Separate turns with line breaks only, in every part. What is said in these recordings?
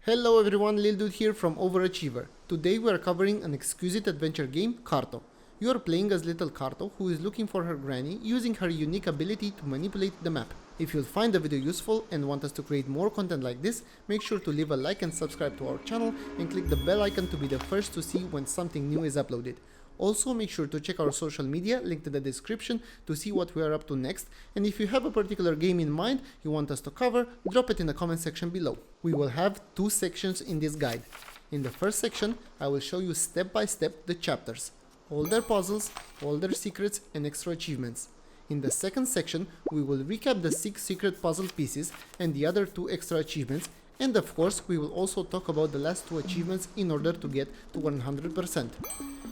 Hello everyone, Lil Dude here from Overachiever. Today we are covering an exquisite adventure game, Carto. You are playing as little Carto, who is looking for her granny using her unique ability to manipulate the map. If you'll find the video useful and want us to create more content like this, make sure to leave a like and subscribe to our channel and click the bell icon to be the first to see when something new is uploaded. Also, make sure to check our social media, linked in the description, to see what we are up to next, and if you have a particular game in mind you want us to cover, drop it in the comment section below. We will have two sections in this guide. In the first section, I will show you step by step the chapters, all their puzzles, all their secrets and extra achievements. In the second section, we will recap the 6 secret puzzle pieces and the other 2 extra achievements, and of course we will also talk about the last 2 achievements in order to get to 100%.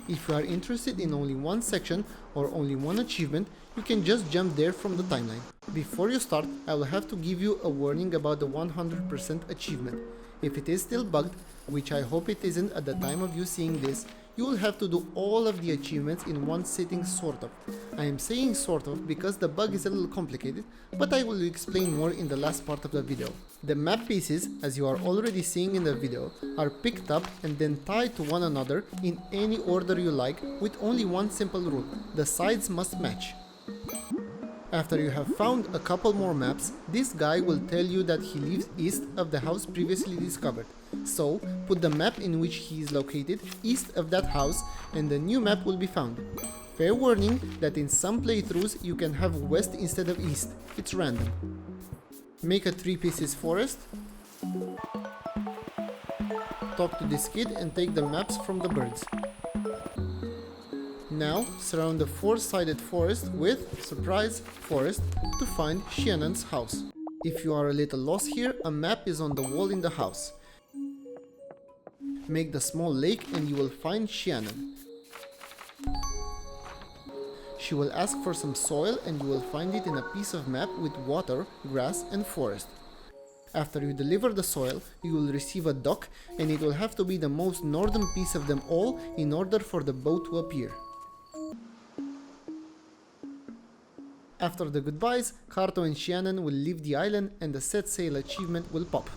If you are interested in only one section or only one achievement, you can just jump there from the timeline. Before you start, I will have to give you a warning about the 100% achievement. If it is still bugged, which I hope it isn't at the time of you seeing this, you will have to do all of the achievements in one sitting, sort of. I am saying sort of because the bug is a little complicated, but I will explain more in the last part of the video. The map pieces, as you are already seeing in the video, are picked up and then tied to one another in any order you like, with only one simple rule: the sides must match. After you have found a couple more maps, this guy will tell you that he lives east of the house previously discovered. So, put the map in which he is located east of that house and the new map will be found. Fair warning that in some playthroughs you can have west instead of east, it's random. Make a 3 pieces forest. Talk to this kid and take the maps from the birds. Now, surround the 4-sided forest with, surprise, forest to find Shannon's house. If you are a little lost here, a map is on the wall in the house. Make the small lake and you will find Shannon. She will ask for some soil and you will find it in a piece of map with water, grass and forest. After you deliver the soil, you will receive a dock and it will have to be the most northern piece of them all in order for the boat to appear. After the goodbyes, Carto and Shannon will leave the island and the set sail achievement will pop.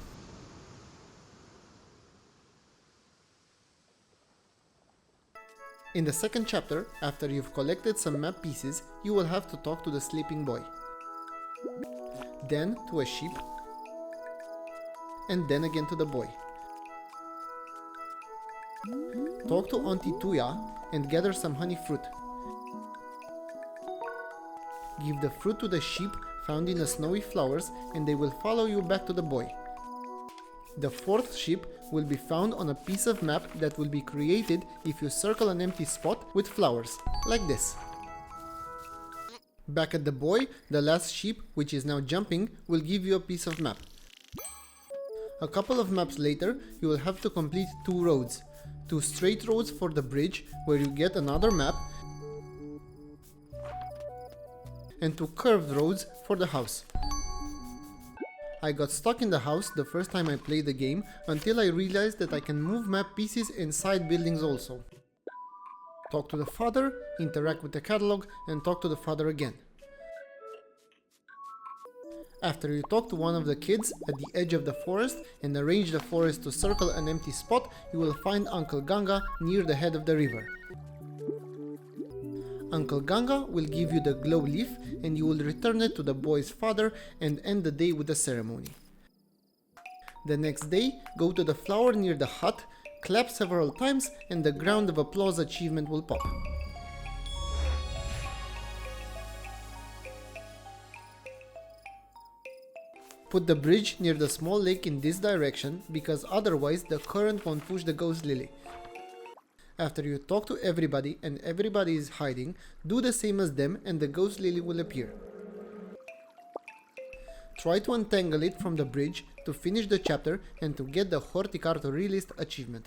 In the second chapter, after you've collected some map pieces, you will have to talk to the sleeping boy, then to a sheep, and then again to the boy. Talk to Auntie Tuya and gather some honey fruit. Give the fruit to the sheep found in the snowy flowers and they will follow you back to the boy. The 4th sheep will be found on a piece of map that will be created if you circle an empty spot with flowers, like this. Back at the boy, the last sheep, which is now jumping, will give you a piece of map. A couple of maps later, you will have to complete 2 roads. 2 straight roads for the bridge, where you get another map, and 2 curved roads for the house. I got stuck in the house the first time I played the game until I realized that I can move map pieces inside buildings also. Talk to the father, interact with the catalog and talk to the father again. After you talk to one of the kids at the edge of the forest and arrange the forest to circle an empty spot, you will find Uncle Ganga near the head of the river. Uncle Ganga will give you the glow leaf and you will return it to the boy's father and end the day with a ceremony. The next day, go to the flower near the hut, clap several times and the ground of applause achievement will pop. Put the bridge near the small lake in this direction because otherwise the current won't push the ghost lily. After you talk to everybody and everybody is hiding, do the same as them and the ghost lily will appear. Try to untangle it from the bridge to finish the chapter and to get the Horti-Carto-Ralist achievement.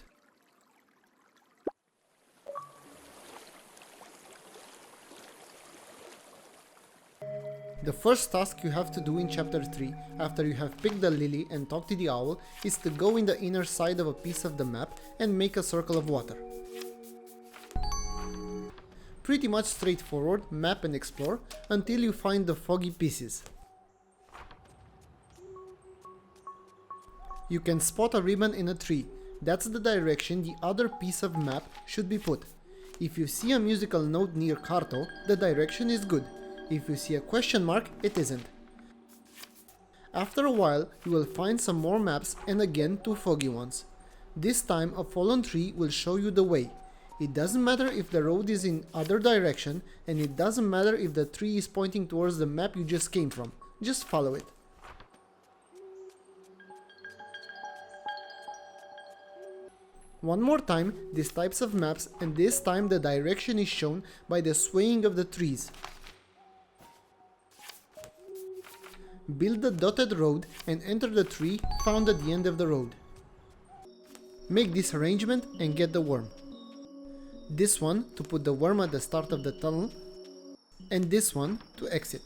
The first task you have to do in chapter 3, after you have picked the lily and talked to the owl, is to go in the inner side of a piece of the map and make a circle of water. Pretty much straightforward, map and explore, until you find the foggy pieces. You can spot a ribbon in a tree. That's the direction the other piece of map should be put. If you see a musical note near Carto, the direction is good. If you see a question mark, it isn't. After a while, you will find some more maps and again 2 foggy ones. This time a fallen tree will show you the way. It doesn't matter if the road is in other direction, and it doesn't matter if the tree is pointing towards the map you just came from. Just follow it. One more time, these types of maps, and this time the direction is shown by the swaying of the trees. Build the dotted road and enter the tree found at the end of the road. Make this arrangement and get the worm. This one to put the worm at the start of the tunnel, and this one to exit.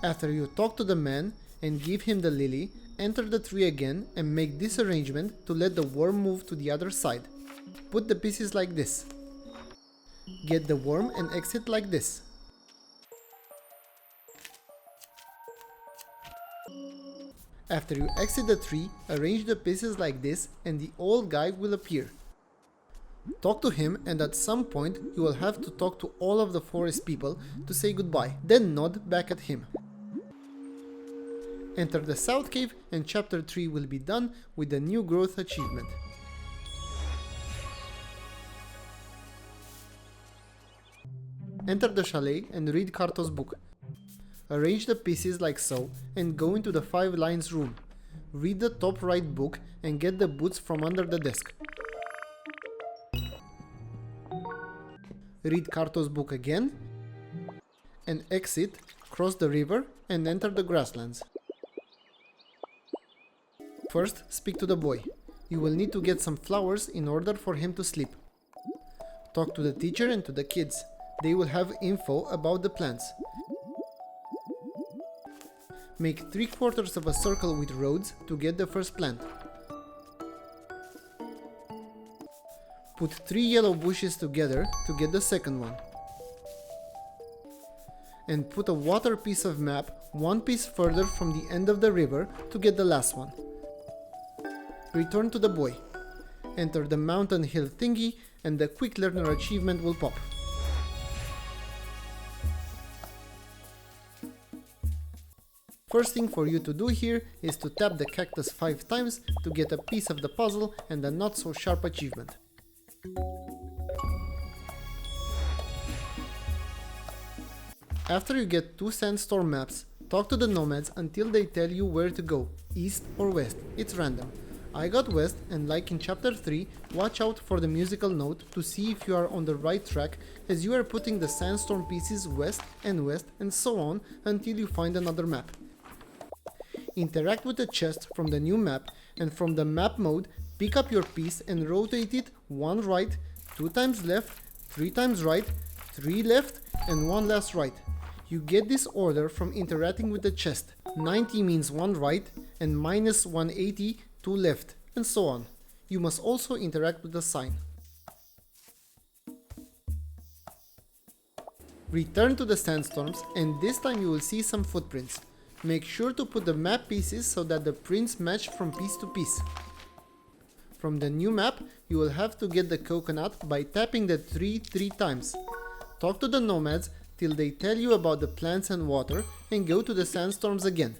After you talk to the man and give him the lily, enter the tree again and make this arrangement to let the worm move to the other side. Put the pieces like this. Get the worm and exit like this. After you exit the tree, arrange the pieces like this and the old guy will appear. Talk to him, and at some point you will have to talk to all of the forest people to say goodbye, then nod back at him. Enter the South Cave and chapter 3 will be done with the new growth achievement. Enter the chalet and read Carto's book. Arrange the pieces like so and go into the 5 lines room. Read the top right book and get the boots from under the desk. Read Carto's book again and exit, cross the river and enter the grasslands. First, speak to the boy. You will need to get some flowers in order for him to sleep. Talk to the teacher and to the kids. They will have info about the plants. Make 3/4 of a circle with roads to get the first plant. Put 3 yellow bushes together to get the second one. And put a water piece of map 1 piece further from the end of the river to get the last one. Return to the boy. Enter the mountain hill thingy and the quick learner achievement will pop. First thing for you to do here is to tap the cactus 5 times to get a piece of the puzzle and a not so sharp achievement. After you get 2 sandstorm maps, talk to the nomads until they tell you where to go, east or west, it's random. I got west, and like in chapter 3, watch out for the musical note to see if you are on the right track, as you are putting the sandstorm pieces west and so on until you find another map. Interact with the chest from the new map, and from the map mode, pick up your piece and rotate it 1 right, 2 times left, 3 times right, 3 left and 1 last right. You get this order from interacting with the chest. 90 means 1 right and minus 180 2 left, and so on. You must also interact with the sign. Return to the sandstorms, and this time you will see some footprints. Make sure to put the map pieces so that the prints match from piece to piece. From the new map, you will have to get the coconut by tapping the tree 3 times. Talk to the nomads till they tell you about the plants and water, and go to the sandstorms again.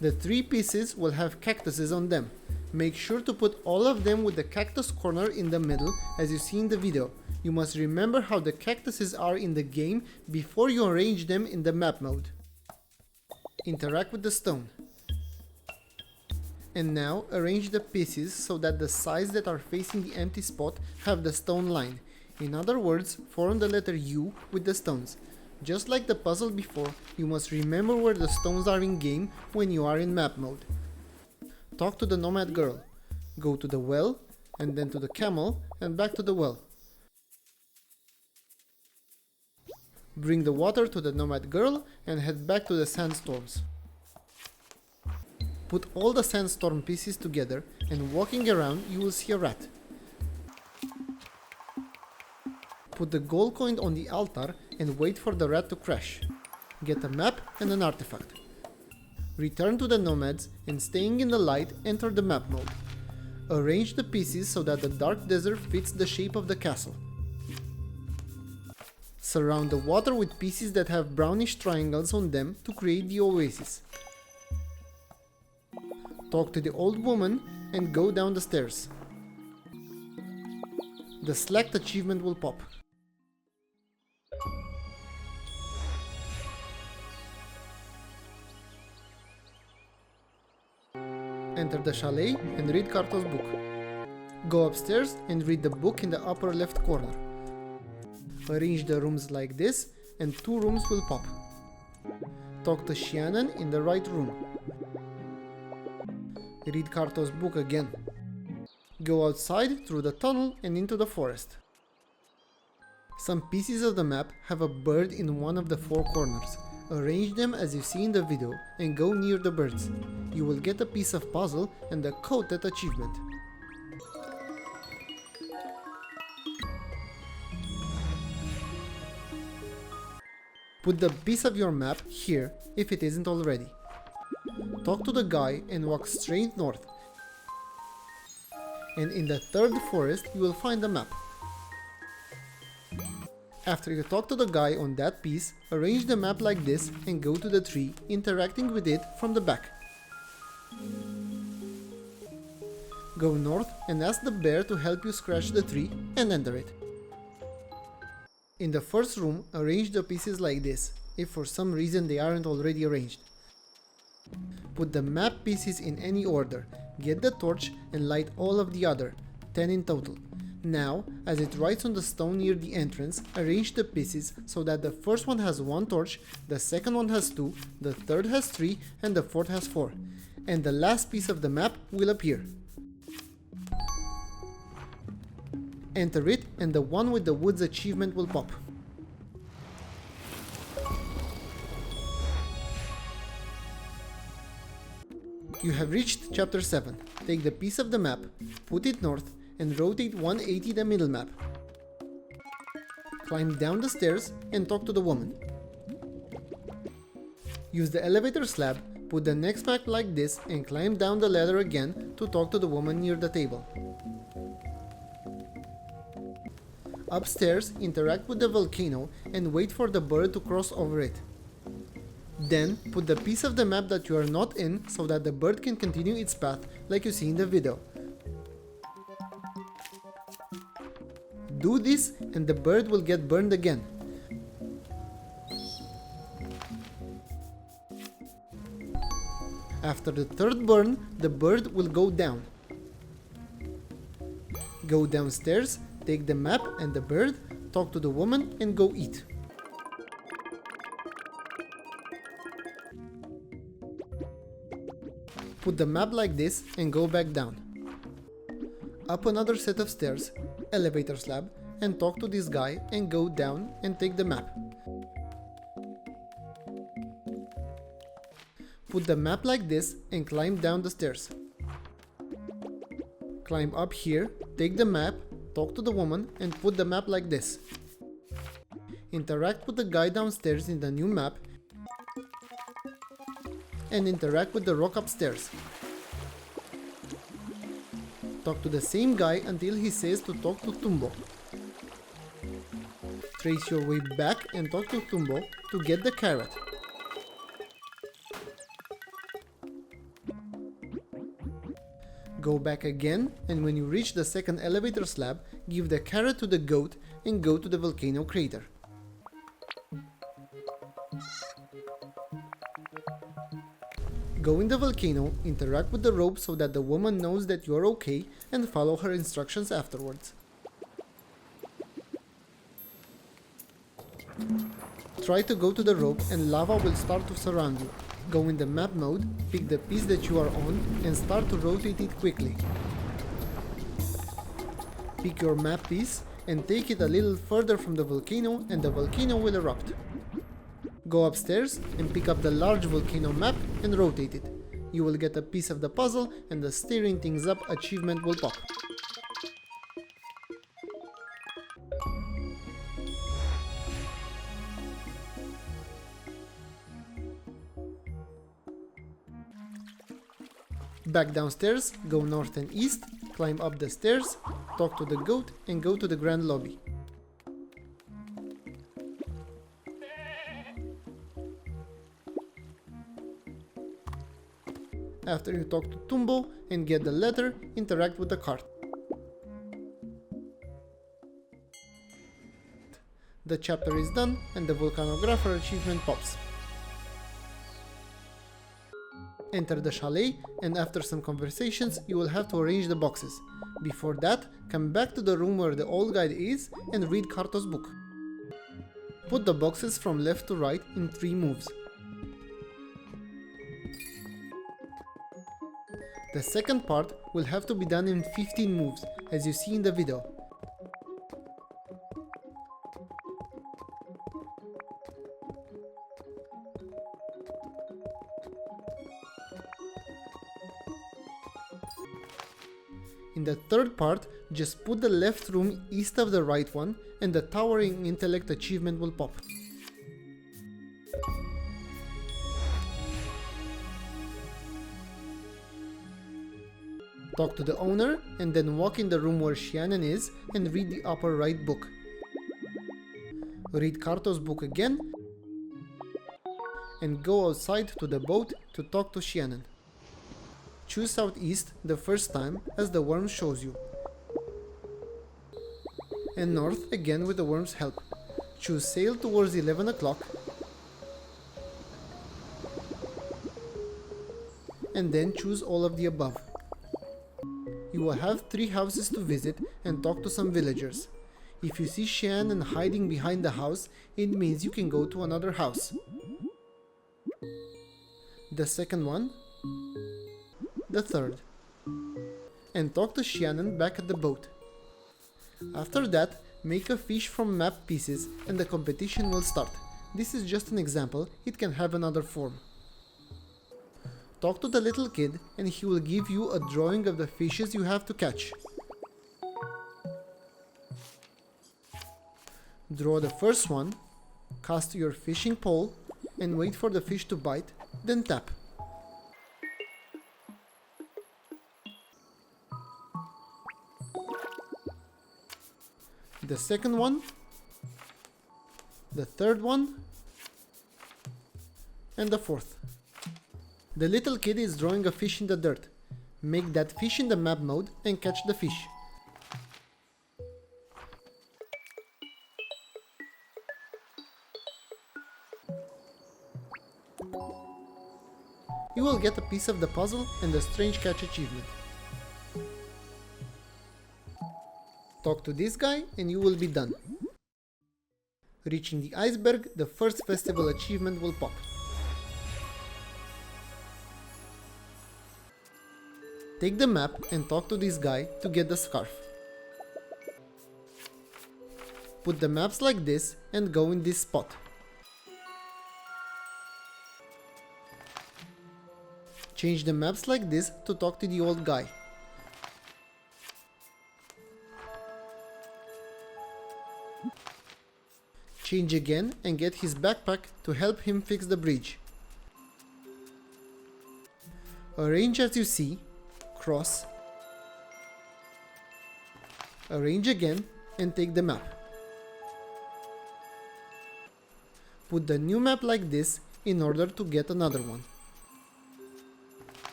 The 3 pieces will have cactuses on them. Make sure to put all of them with the cactus corner in the middle, as you see in the video. You must remember how the cactuses are in the game before you arrange them in the map mode. Interact with the stone. And now arrange the pieces so that the sides that are facing the empty spot have the stone line. In other words, form the letter U with the stones. Just like the puzzle before, you must remember where the stones are in game when you are in map mode. Talk to the nomad girl. Go to the well, and then to the camel, and back to the well. Bring the water to the nomad girl and head back to the sandstorms. Put all the sandstorm pieces together, and walking around you will see a rat. Put the gold coin on the altar and wait for the rat to crash. Get a map and an artifact. Return to the nomads and staying in the light, enter the map mode. Arrange the pieces so that the dark desert fits the shape of the castle. Surround the water with pieces that have brownish triangles on them to create the oasis. Talk to the old woman and go down the stairs. The Slaked achievement will pop. Enter the chalet and read Carto's book. Go upstairs and read the book in the upper left corner. Arrange the rooms like this and 2 rooms will pop. Talk to Shannon in the right room. Read Carto's book again. Go outside through the tunnel and into the forest. Some pieces of the map have a bird in one of the 4 corners. Arrange them as you see in the video and go near the birds. You will get a piece of puzzle and the Cawtet achievement. Put the piece of your map here if it isn't already. Talk to the guy and walk straight north. And in the 3rd forest you will find the map. After you talk to the guy on that piece, arrange the map like this and go to the tree, interacting with it from the back. Go north and ask the bear to help you scratch the tree and enter it. In the first room, arrange the pieces like this, if for some reason they aren't already arranged. Put the map pieces in any order, get the torch and light all of the other, 10 in total. Now, as it writes on the stone near the entrance, arrange the pieces so that the first one has 1 torch, the second one has 2, the third has 3 and the fourth has 4. And the last piece of the map will appear. Enter it and the one with the woods achievement will pop. You have reached chapter 7. Take the piece of the map, put it north and rotate 180 the middle map. Climb down the stairs and talk to the woman. Use the elevator slab, put the next map like this and climb down the ladder again to talk to the woman near the table. Upstairs, interact with the volcano and wait for the bird to cross over it. Then, put the piece of the map that you are not in so that the bird can continue its path like you see in the video. Do this and the bird will get burned again. After the 3rd burn, the bird will go down. Go downstairs, take the map and the bird, talk to the woman and go eat. Put the map like this and go back down. Up another set of stairs, elevator slab, and talk to this guy and go down and take the map. Put the map like this and climb down the stairs. Climb up here, take the map, talk to the woman and put the map like this. Interact with the guy downstairs in the new map and interact with the rock upstairs. Talk to the same guy until he says to talk to Tumbo. Trace your way back and talk to Tumbo to get the carrot. Go back again and when you reach the 2nd elevator slab, give the carrot to the goat and go to the volcano crater. Go in the volcano, interact with the rope so that the woman knows that you are okay and follow her instructions afterwards. Try to go to the rope and lava will start to surround you. Go in the map mode, pick the piece that you are on and start to rotate it quickly. Pick your map piece and take it a little further from the volcano and the volcano will erupt. Go upstairs and pick up the large volcano map and rotate it. You will get a piece of the puzzle and the stirring things up achievement will pop. Back downstairs, go north and east, climb up the stairs, talk to the goat and go to the grand lobby. After you talk to Tumbo and get the letter, interact with the cart. The chapter is done and the Vulcanographer achievement pops. Enter the chalet, and after some conversations you will have to arrange the boxes. Before that, come back to the room where the old guide is and read Carto's book. Put the boxes from left to right in 3 moves. The second part will have to be done in 15 moves, as you see in the video. In the third part, just put the left room east of the right one and the towering intellect achievement will pop. Talk to the owner and then walk in the room where Shannon is and read the upper right book. Read Carto's book again and go outside to the boat to talk to Shannon. Choose southeast the first time as the worm shows you. And north again with the worm's help. Choose sail towards 11 o'clock. And then choose all of the above. You will have 3 houses to visit and talk to some villagers. If you see Shannon hiding behind the house, it means you can go to another house. The second one. The third. And talk to Shannon back at the boat. After that, make a fish from map pieces and the competition will start. This is just an example, it can have another form. Talk to the little kid and he will give you a drawing of the fishes you have to catch. Draw the first one, cast your fishing pole and wait for the fish to bite, then tap. The second one, the third one, and the fourth. The little kid is drawing a fish in the dirt. Make that fish in the map mode and catch the fish. You will get a piece of the puzzle and the strange catch achievement. Talk to this guy and you will be done. Reaching the iceberg, the first festival achievement will pop. Take the map and talk to this guy to get the scarf. Put the maps like this and go in this spot. Change the maps like this to talk to the old guy. Change again and get his backpack to help him fix the bridge. Arrange as you see, cross, arrange again and take the map. Put the new map like this in order to get another one.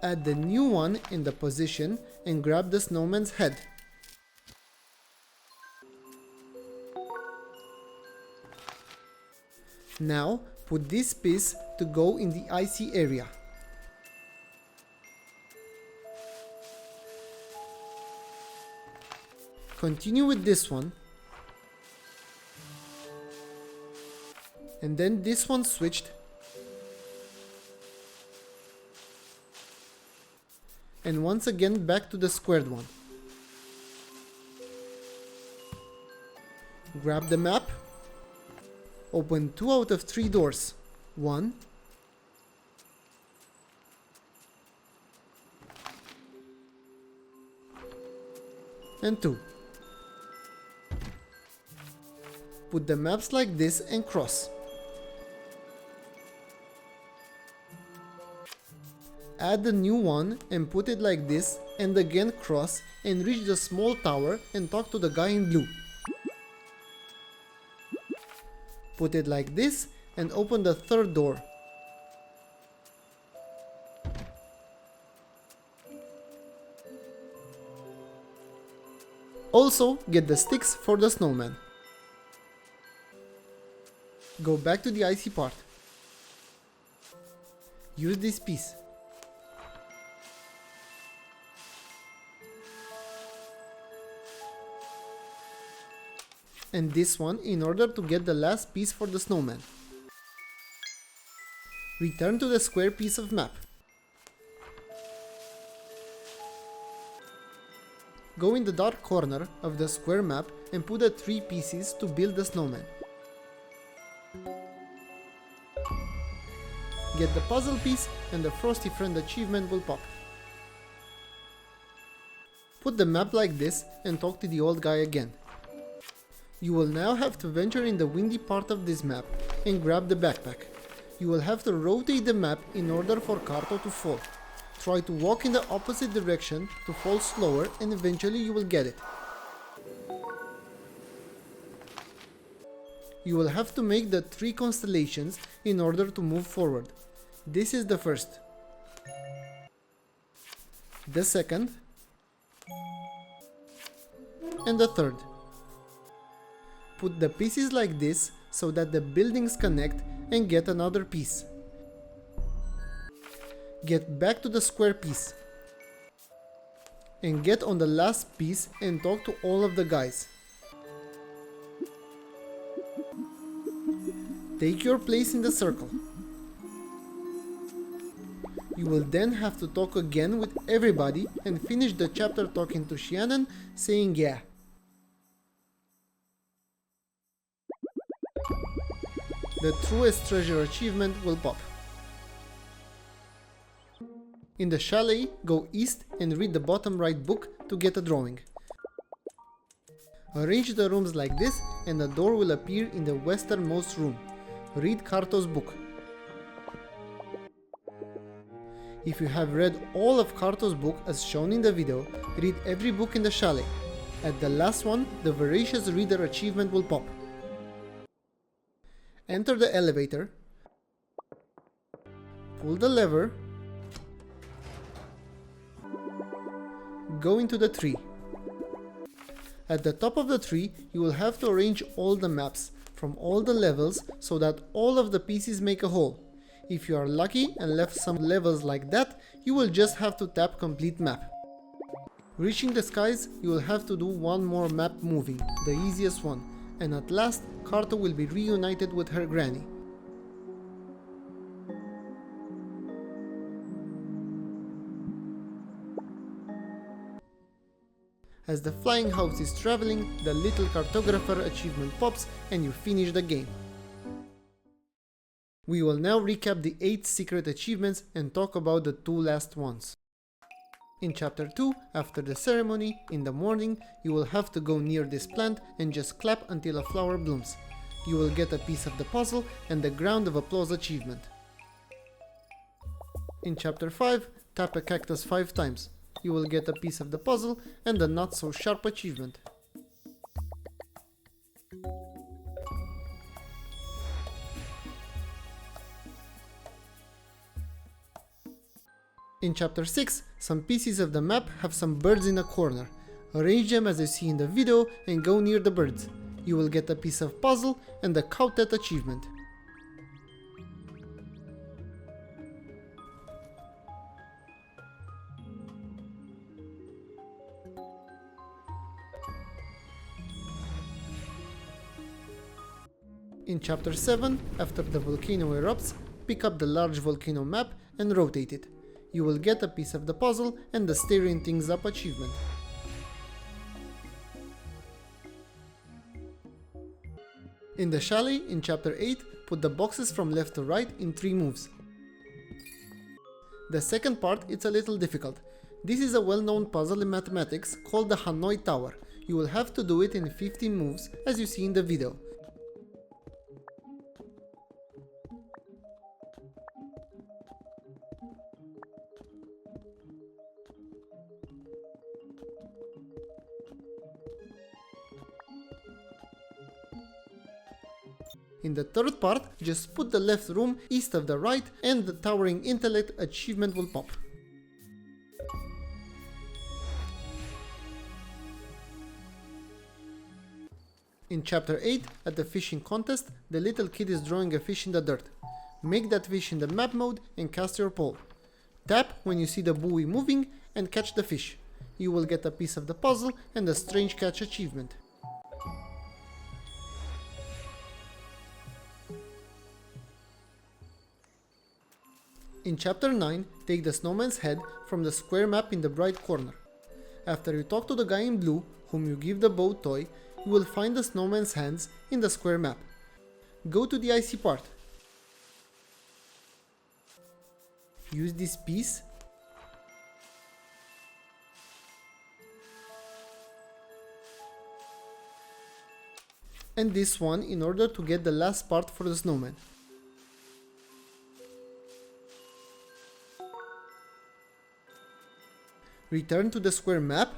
Add the new one in the position and grab the snowman's head. Now put this piece to go in the icy area. Continue with this one. And then this one switched. And once again back to the squared one. Grab the map. Open 2 out of 3 doors. 1. And 2. Put the maps like this and cross. Add the new one and put it like this, and again cross and reach the small tower and talk to the guy in blue. Put it like this and open the third door. Also, get the sticks for the snowman. Go back to the icy part. Use this piece. And this one in order to get the last piece for the snowman. Return to the square piece of map. Go in the dark corner of the square map and put the 3 pieces to build the snowman. Get the puzzle piece and the Frosty friend achievement will pop. Put the map like this and talk to the old guy again. You will now have to venture in the windy part of this map and grab the backpack. You will have to rotate the map in order for Carto to fall. Try to walk in the opposite direction to fall slower and eventually you will get it. You will have to make the 3 constellations in order to move forward. This is the first. The second. And the third. Put the pieces like this so that the buildings connect and get another piece. Get back to the square piece. And get on the last piece and talk to all of the guys. Take your place in the circle. You will then have to talk again with everybody and finish the chapter talking to Shannon, saying yeah. The Truest treasure achievement will pop. In the chalet, go east and read the bottom right book to get a drawing. Arrange the rooms like this and a door will appear in the westernmost room. Read Carto's book. If you have read all of Carto's book as shown in the video, read every book in the chalet. At the last one, the Voracious reader achievement will pop. Enter the elevator, pull the lever, go into the tree. At the top of the tree, you will have to arrange all the maps from all the levels so that all of the pieces make a whole. If you are lucky and left some levels like that, you will just have to tap complete map. Reaching the skies, you will have to do one more map moving, the easiest one, and at last, Carto will be reunited with her granny. As the flying house is traveling, the little Cartographer achievement pops and you finish the game. We will now recap the 8 secret achievements and talk about the 2 last ones. In chapter 2, after the ceremony, in the morning, you will have to go near this plant and just clap until a flower blooms. You will get a piece of the puzzle and the ground of applause achievement. In chapter 5, tap a cactus 5 times. You will get a piece of the puzzle and the not so sharp achievement. In chapter 6, some pieces of the map have some birds in a corner. Arrange them as you see in the video and go near the birds. You will get a piece of puzzle and the Cawtet achievement. In chapter 7, after the volcano erupts, pick up the large volcano map and rotate it. You will get a piece of the puzzle and the stirring things up achievement. In the chalet, in chapter 8, put the boxes from left to right in 3 moves. The second part is a little difficult. This is a well-known puzzle in mathematics called the Hanoi Tower. You will have to do it in 15 moves as you see in the video. In the third part, just put the left room east of the right and the Towering Intellect achievement will pop. In chapter 8, at the fishing contest, the little kid is drawing a fish in the dirt. Make that fish in the map mode and cast your pole. Tap when you see the buoy moving and catch the fish. You will get a piece of the puzzle and a strange catch achievement. In chapter 9, take the snowman's head from the square map in the right corner. After you talk to the guy in blue, whom you give the boat toy, you will find the snowman's hands in the square map. Go to the icy part. Use this piece and this one in order to get the last part for the snowman. Return to the square map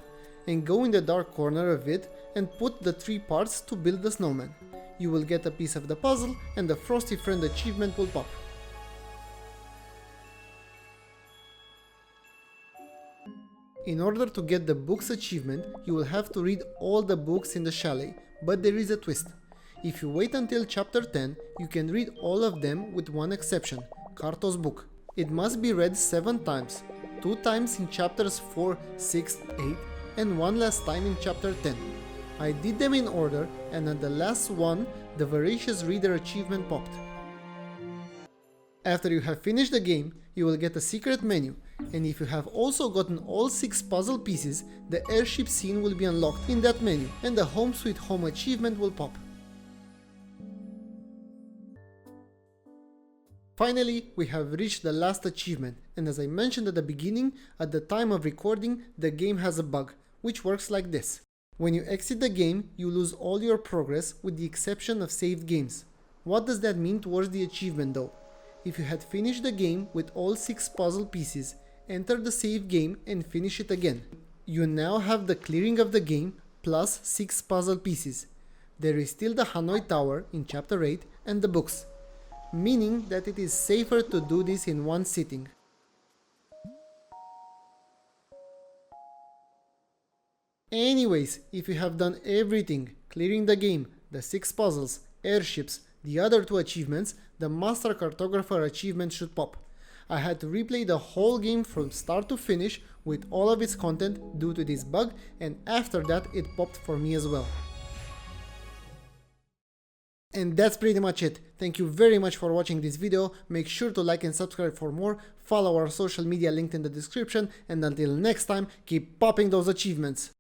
and go in the dark corner of it and put the 3 parts to build the snowman. You will get a piece of the puzzle and the Frosty friend achievement will pop. In order to get the books achievement, you will have to read all the books in the chalet, but there is a twist. If you wait until chapter 10, you can read all of them with one exception, Carto's book. It must be read 7 times, 2 times in chapters 4, 6, 8, and 1 last time in chapter 10. I did them in order, and at the last one, the Voracious reader achievement popped. After you have finished the game, you will get a secret menu, and if you have also gotten all 6 puzzle pieces, the airship scene will be unlocked in that menu, and the Home Sweet Home achievement will pop. Finally, we have reached the last achievement, and as I mentioned at the beginning, at the time of recording, the game has a bug, which works like this. When you exit the game, you lose all your progress with the exception of saved games. What does that mean towards the achievement though? If you had finished the game with all 6 puzzle pieces, enter the save game and finish it again. You now have the clearing of the game plus 6 puzzle pieces. There is still the Hanoi Tower in chapter 8 and the books, meaning that it is safer to do this in one sitting. Anyways, if you have done everything, clearing the game, the 6 puzzles, airships, the other 2 achievements, the Master Cartographer achievement should pop. I had to replay the whole game from start to finish with all of its content due to this bug, and after that it popped for me as well. And that's pretty much it. Thank you very much for watching this video. Make sure to like and subscribe for more, follow our social media linked in the description, and until next time, keep popping those achievements.